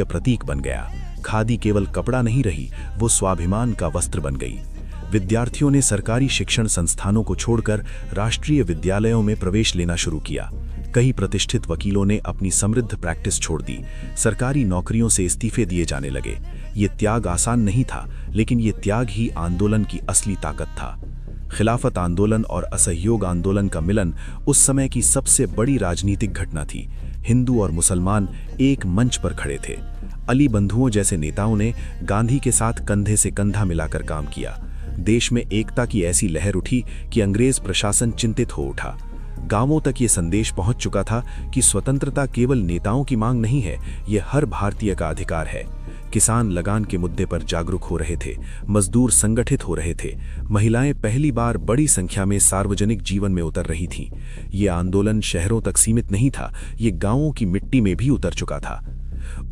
प्रतीक बन गया। खादी केवल कपड़ा नहीं रही, वो स्वाभिमान का वस्त्र बन गई। विद्यार्थियों ने सरकारी शिक्षण संस्थानों को छोड़कर राष्ट्रीय विद्यालयों में प्रवेश लेना शुरू किया। कई प्रतिष्ठित वकीलों ने अपनी समृद्ध प्रैक्टिस छोड़ दी। सरकारी नौकरियों से इस्तीफे दिए जाने लगे। ये त्याग आसान नहीं था, लेकिन ये त्याग ही आंदोलन की असली ताकत था। खिलाफत आंदोलन और असहयोग आंदोलन का मिलन उस समय की सबसे बड़ी राजनीतिक घटना थी। हिंदू और मुसलमान एक मंच पर खड़े थे। अली बंधुओं जैसे नेताओं ने गांधी के साथ कंधे से कंधा मिलाकर काम किया। देश में एकता की ऐसी लहर उठी कि अंग्रेज प्रशासन चिंतित हो उठा। गांवों तक ये संदेश पहुंच चुका था कि स्वतंत्रता केवल नेताओं की मांग नहीं है, ये हर भारतीय का अधिकार है। किसान लगान के मुद्दे पर जागरूक हो रहे थे, मजदूर संगठित हो रहे थे, महिलाएं पहली बार बड़ी संख्या में सार्वजनिक जीवन में उतर रही थीं। ये आंदोलन शहरों तक सीमित नहीं था, ये गांवों की मिट्टी में भी उतर चुका था।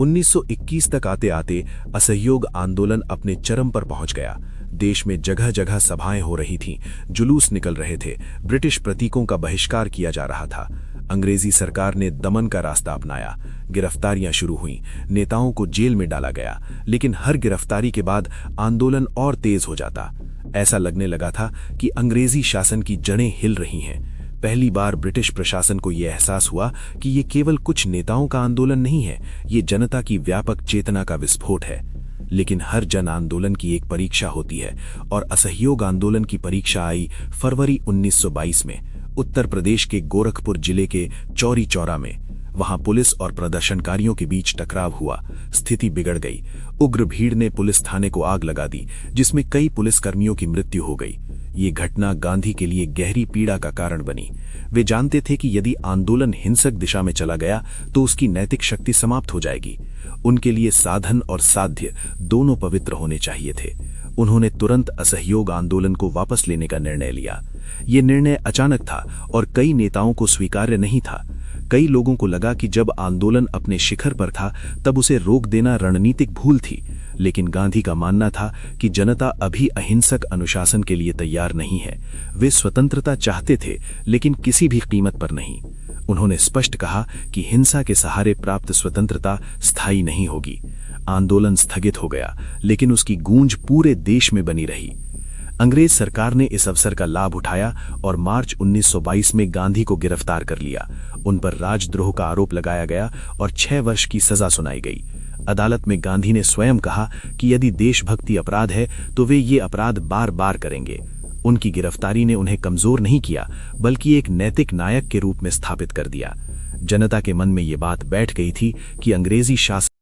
1921 तक आते आते असहयोग आंदोलन अपने चरम पर पहुंच गया। देश में जगह जगह सभाएं हो रही थीं, जुलूस निकल रहे थे, ब्रिटिश प्रतीकों का बहिष्कार किया जा रहा था। अंग्रेजी सरकार ने दमन का रास्ता अपनाया। गिरफ्तारियां शुरू हुईं, नेताओं को जेल में डाला गया। लेकिन हर गिरफ्तारी के बाद आंदोलन और तेज हो जाता। ऐसा लगने लगा था कि अंग्रेजी शासन की जड़ें हिल रही हैं। पहली बार ब्रिटिश प्रशासन को यह एहसास हुआ कि ये केवल कुछ नेताओं का आंदोलन नहीं है, ये जनता की व्यापक चेतना का विस्फोट है। लेकिन हर जन आंदोलन की एक परीक्षा होती है, और असहयोग आंदोलन की परीक्षा आई फरवरी 1922 में, उत्तर प्रदेश के गोरखपुर जिले के चौरी चौरा में। वहां पुलिस और प्रदर्शनकारियों के बीच टकराव हुआ। स्थिति बिगड़ गई। उग्र भीड़ ने पुलिस थाने को आग लगा दी, जिसमें कई पुलिसकर्मियों की मृत्यु हो गई। ये घटना गांधी के लिए गहरी पीड़ा का कारण बनी। वे जानते थे कि यदि आंदोलन हिंसक दिशा में चला गया तो उसकी नैतिक शक्ति समाप्त हो जाएगी। उनके लिए साधन और साध्य दोनों पवित्र होने चाहिए थे। उन्होंने तुरंत असहयोग आंदोलन को वापस लेने का निर्णय लिया। ये निर्णय अचानक था और कई नेताओं को स्वीकार्य नहीं था। कई लोगों को लगा कि जब आंदोलन अपने शिखर पर था तब उसे रोक देना रणनीतिक भूल थी। लेकिन गांधी का मानना था कि जनता अभी अहिंसक अनुशासन के लिए तैयार नहीं है। वे स्वतंत्रता चाहते थे, लेकिन किसी भी कीमत पर नहीं। उन्होंने स्पष्ट कहा कि हिंसा के सहारे प्राप्त स्वतंत्रता स्थायी नहीं होगी। आंदोलन स्थगित हो गया, लेकिन उसकी गूंज पूरे देश में बनी रही। अंग्रेज सरकार ने इस अवसर का लाभ उठाया और मार्च 1922 में गांधी को गिरफ्तार कर लिया। उन पर राजद्रोह का आरोप लगाया गया और 6 वर्ष की सजा सुनाई गई। अदालत में गांधी ने स्वयं कहा कि यदि देशभक्ति अपराध है तो वे ये अपराध बार बार करेंगे। उनकी गिरफ्तारी ने उन्हें कमजोर नहीं किया, बल्कि एक नैतिक नायक के रूप में स्थापित कर दिया। जनता के मन में ये बात बैठ गई थी कि अंग्रेजी शासन